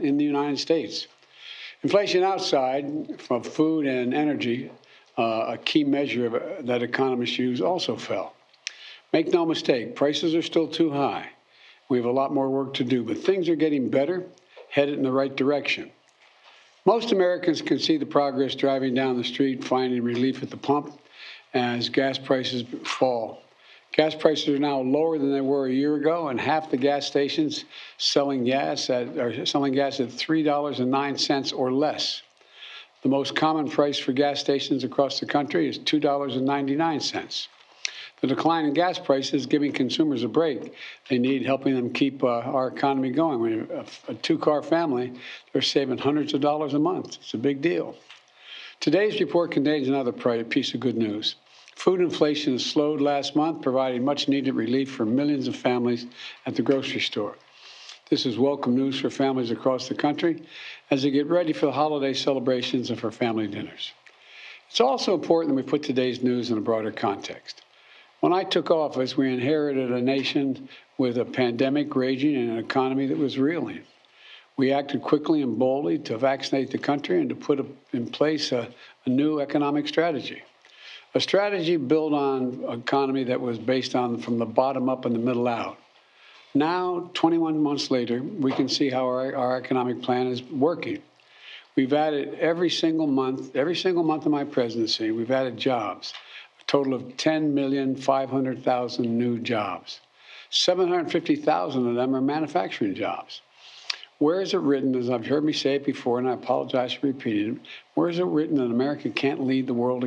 in the United States. Inflation outside from food and energy, a key measure that economists use, also fell. Make no mistake, prices are still too high. We have a lot more work to do, but things are getting better, headed in the right direction. Most Americans can see the progress driving down the street, finding relief at the pump as gas prices fall. Gas prices are now lower than they were a year ago, and half the gas stations selling gas at $3.09 or less. The most common price for gas stations across the country is $2.99. The decline in gas prices is giving consumers a break they need, helping them keep our economy going. When a two-car family, they're saving hundreds of dollars a month. It's a big deal. Today's report contains another piece of good news. Food inflation has slowed last month, providing much-needed relief for millions of families at the grocery store. This is welcome news for families across the country as they get ready for the holiday celebrations and for family dinners. It's also important that we put today's news in a broader context. When I took office, we inherited a nation with a pandemic raging and an economy that was reeling. We acted quickly and boldly to vaccinate the country and to put in place a new economic strategy. A strategy built on an economy that was based on from the bottom up and the middle out. Now, 21 months later, we can see how our economic plan is working. We've added every single month of my presidency, we've added jobs. A total of 10,500,000 new jobs. 750,000 of them are manufacturing jobs. Where is it written, as I've heard me say it before, and I apologize for repeating it, where is it written that America can't lead the world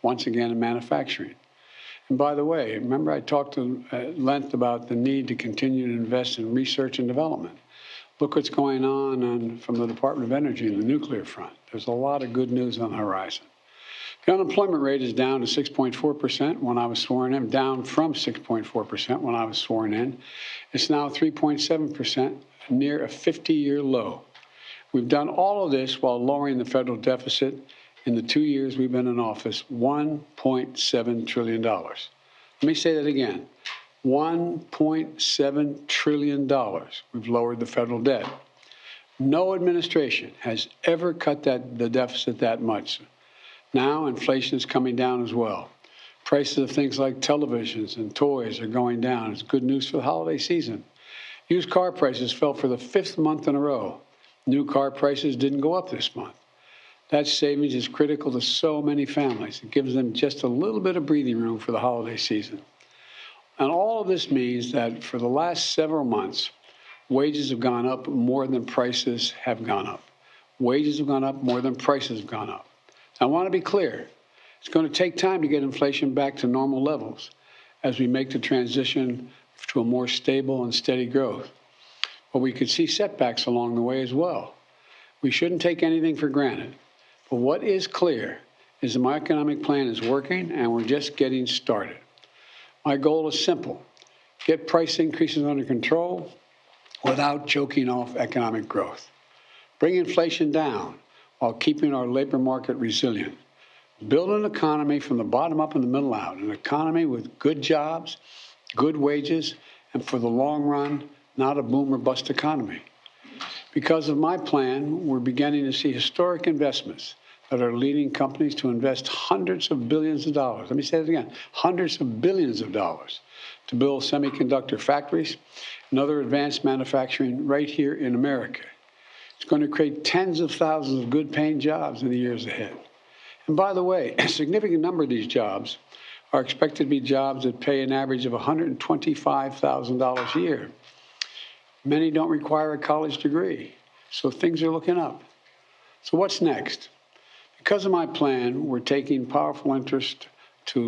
once again in manufacturing? And by the way, remember I talked at length about the need to continue to invest in research and development. Look what's going on from the Department of Energy and the nuclear front. There's a lot of good news on the horizon. The unemployment rate is down to 6.4% when I was sworn in, down from 6.4% when I was sworn in. It's now 3.7%, near a 50-year low. We've done all of this while lowering the federal deficit in the 2 years we've been in office, $1.7 trillion. Let me say that again, $1.7 trillion we've lowered the federal debt. No administration has ever cut the deficit that much. Now inflation is coming down as well. Prices of things like televisions and toys are going down. It's good news for the holiday season. Used car prices fell for the 5th month in a row. New car prices didn't go up this month. That savings is critical to so many families. It gives them just a little bit of breathing room for the holiday season. And all of this means that for the last several months, wages have gone up more than prices have gone up. Wages have gone up more than prices have gone up. I want to be clear. It's going to take time to get inflation back to normal levels as we make the transition to a more stable and steady growth. But we could see setbacks along the way as well. We shouldn't take anything for granted. But what is clear is that my economic plan is working and we're just getting started. My goal is simple: get price increases under control without choking off economic growth. Bring inflation down while keeping our labor market resilient. Build an economy from the bottom up and the middle out, an economy with good jobs, good wages, and for the long run, not a boom or bust economy. Because of my plan, we're beginning to see historic investments that are leading companies to invest hundreds of billions of dollars. Let me say that again, hundreds of billions of dollars to build semiconductor factories and other advanced manufacturing right here in America. It's going to create tens of thousands of good-paying jobs in the years ahead. And by the way, a significant number of these jobs are expected to be jobs that pay an average of $125,000 a year. Many don't require a college degree, so things are looking up. So what's next? Because of my plan, we're taking powerful actions to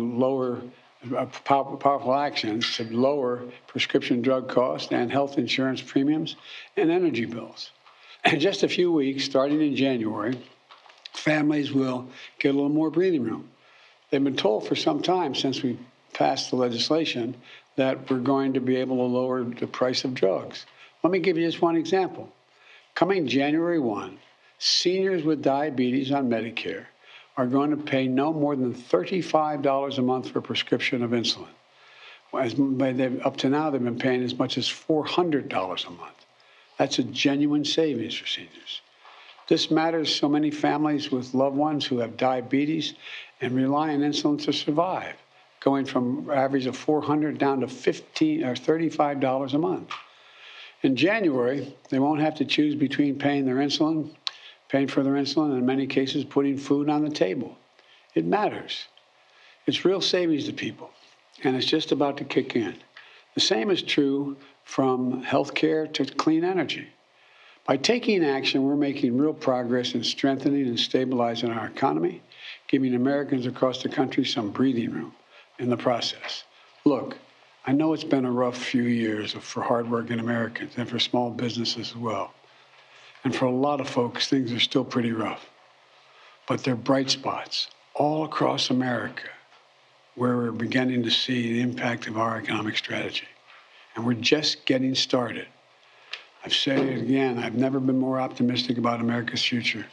lower prescription drug costs and health insurance premiums and energy bills. In just a few weeks, starting in January, families will get a little more breathing room. They've been told for some time since we passed the legislation that we're going to be able to lower the price of drugs. Let me give you just one example. Coming January 1, seniors with diabetes on Medicare are going to pay no more than $35 a month for a prescription of insulin. Up to now, they've been paying as much as $400 a month. That's a genuine savings for seniors. This matters so many families with loved ones who have diabetes and rely on insulin to survive, going from an average of $400 down to $15 or $35 a month. In January, they won't have to choose between paying for their insulin, and in many cases, putting food on the table. It matters. It's real savings to people, and it's just about to kick in. The same is true from healthcare to clean energy. By taking action, we're making real progress in strengthening and stabilizing our economy, giving Americans across the country some breathing room in the process. Look, I know it's been a rough few years for hardworking Americans and for small businesses as well. And for a lot of folks, things are still pretty rough. But there are bright spots all across America where we're beginning to see the impact of our economic strategy. And we're just getting started. I've said it again, I've never been more optimistic about America's future.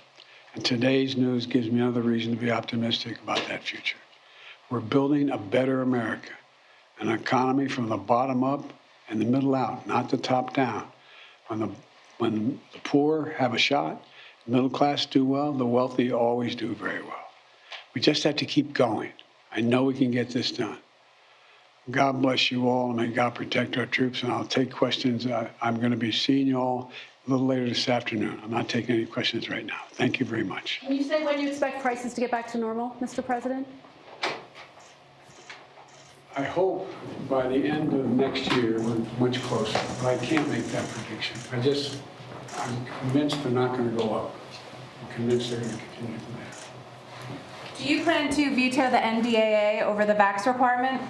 And today's news gives me another reason to be optimistic about that future. We're building a better America, an economy from the bottom up and the middle out, not the top down. When the poor have a shot, the middle class do well, the wealthy always do very well. We just have to keep going. I know we can get this done. God bless you all, and may God protect our troops, and I'll take questions. I'm going to be seeing you all a little later this afternoon. I'm not taking any questions right now. Thank you very much. Can you say when you expect prices to get back to normal, Mr. President? I hope by the end of next year we're much closer, but I can't make that prediction. I'm convinced they're not going to go up. I'm convinced they're going to continue from there. Do you plan to veto the NDAA over the vax requirement?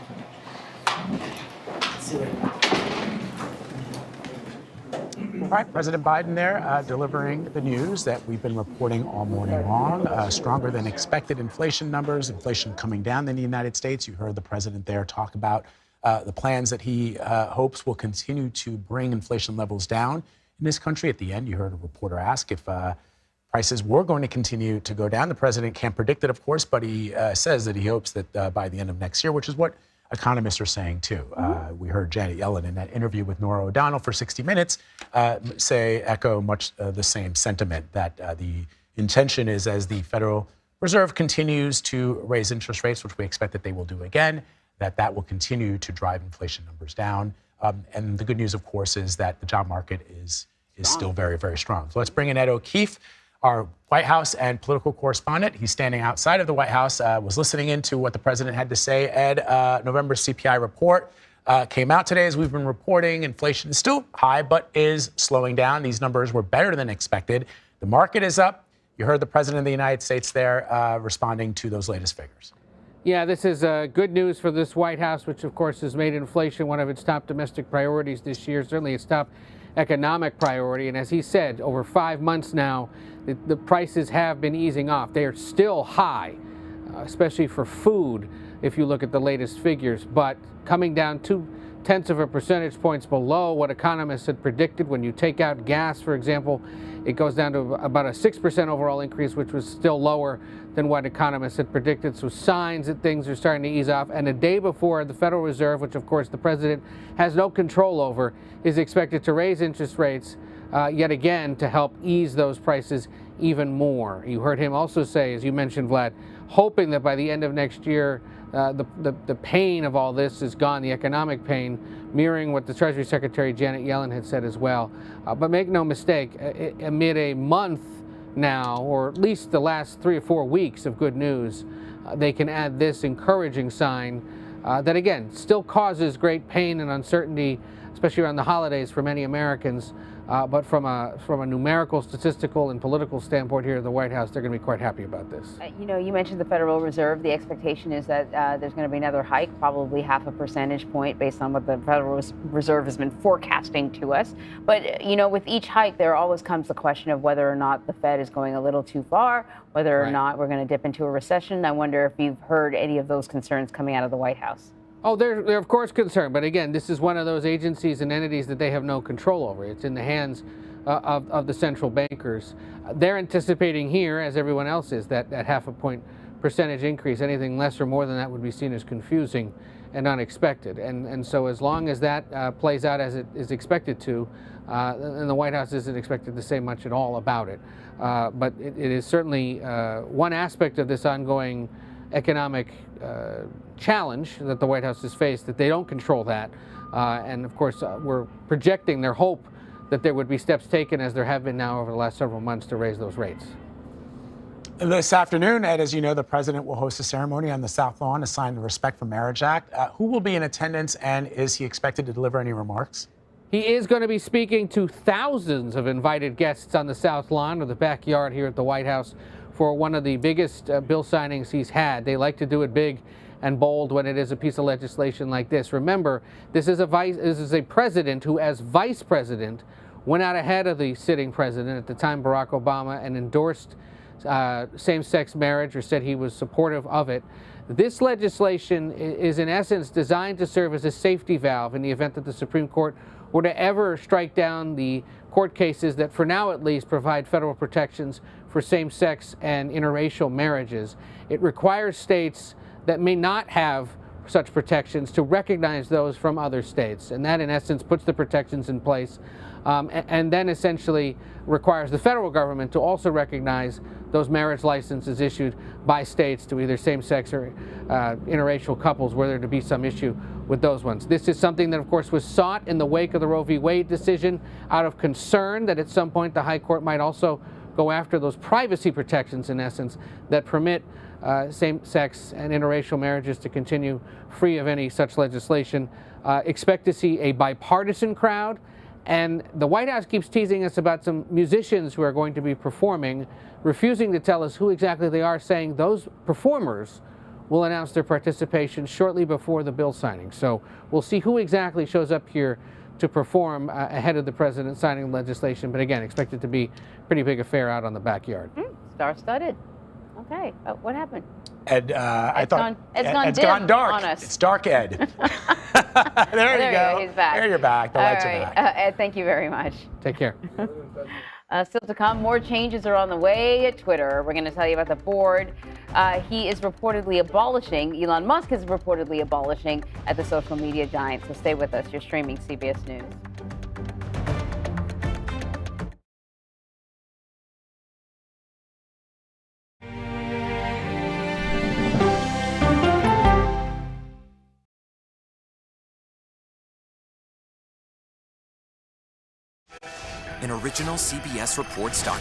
All right, President Biden there delivering the news that we've been reporting all morning long. Stronger than expected inflation numbers, inflation coming down in the United States. You heard the president there talk about the plans that he hopes will continue to bring inflation levels down in this country. At the end, you heard a reporter ask if prices were going to continue to go down. The president can't predict it, of course, but he says that he hopes that by the end of next year, which is what economists are saying, too. We heard Janet Yellen in that interview with Norah O'Donnell for 60 Minutes echo much the same sentiment, that the intention is, as the Federal Reserve continues to raise interest rates, which we expect that they will do again, that will continue to drive inflation numbers down. And the good news, of course, is that the job market is still very, very strong. So let's bring in Ed O'Keefe, our White House and political correspondent. He's standing outside of the White House, was listening into what the president had to say. Ed, November CPI report came out today. As we've been reporting, inflation is still high, but is slowing down. These numbers were better than expected. The market is up. You heard the president of the United States there responding to those latest figures. Yeah, this is good news for this White House, which, of course, has made inflation one of its top domestic priorities this year, certainly its top economic priority. And as he said, over 5 months now, the prices have been easing off. They are still high, especially for food, if you look at the latest figures, but coming down 0.2 percentage points below what economists had predicted. When you take out gas, for example, it goes down to about a 6% overall increase, which was still lower than what economists had predicted. So signs that things are starting to ease off. And a day before, the Federal Reserve, which of course the president has no control over, is expected to raise interest rates yet again to help ease those prices even more. You heard him also say, as you mentioned, Vlad, hoping that by the end of next year, the pain of all this is gone, the economic pain, mirroring what the Treasury Secretary Janet Yellen had said as well. But make no mistake, amid a month now, or at least the last 3 or 4 weeks of good news, they can add this encouraging sign that, again, still causes great pain and uncertainty, especially around the holidays for many Americans. But from a numerical, statistical, and political standpoint here at the White House, they're going to be quite happy about this. You know, you mentioned the Federal Reserve. The expectation is that there's going to be another hike, probably 0.5 percentage point based on what the Federal Reserve has been forecasting to us. But, you know, with each hike, there always comes the question of whether or not the Fed is going a little too far, whether or not we're going to dip into a recession. I wonder if you've heard any of those concerns coming out of the White House. Oh, they're of course concerned, but again, this is one of those agencies and entities that they have no control over. It's in the hands of the central bankers. They're anticipating here, as everyone else is, that 0.5 percentage increase. Anything less or more than that would be seen as confusing and unexpected. And so as long as that plays out as it is expected to, and the White House isn't expected to say much at all about it. But it is certainly one aspect of this ongoing economic challenge that the White House has faced, that they don't control that. And of course, we're projecting their hope that there would be steps taken, as there have been now over the last several months, to raise those rates. This afternoon, Ed, as you know, the president will host a ceremony on the South Lawn to sign the Respect for Marriage Act. Who will be in attendance, and is he expected to deliver any remarks? He is going to be speaking to thousands of invited guests on the South Lawn or the backyard here at the White House for one of the biggest bill signings he's had. They like to do it big and bold when it is a piece of legislation like this. Remember, this is a president who, as vice president, went out ahead of the sitting president at the time, Barack Obama, and endorsed same-sex marriage, or said he was supportive of it. This legislation is in essence designed to serve as a safety valve in the event that the Supreme Court were to ever strike down the court cases that, for now at least, provide federal protections for same-sex and interracial marriages. It requires states that may not have such protections to recognize those from other states, and that in essence puts the protections in place, and then essentially requires the federal government to also recognize those marriage licenses issued by states to either same-sex or interracial couples where there to be some issue with those ones. This is something that, of course, was sought in the wake of the Roe v. Wade decision out of concern that at some point the High Court might also go after those privacy protections, in essence, that permit same-sex and interracial marriages to continue free of any such legislation. Expect to see a bipartisan crowd. And the White House keeps teasing us about some musicians who are going to be performing, refusing to tell us who exactly they are, saying those performers will announce their participation shortly before the bill signing. So we'll see who exactly shows up here to perform ahead of the president signing legislation. But again, expect it to be a pretty big affair out on the backyard. Star-studded. Okay. What happened? Ed, It's gone dark on us. It's dark, Ed. there you go. He's back. There you're back. The lights are back. Ed, thank you very much. Take care. Still to come, more changes are on the way at Twitter. We're going to tell you about the board he is reportedly abolishing. Elon Musk is reportedly abolishing at the social media giant. So stay with us. You're streaming CBS News. An original CBS Reports documentary.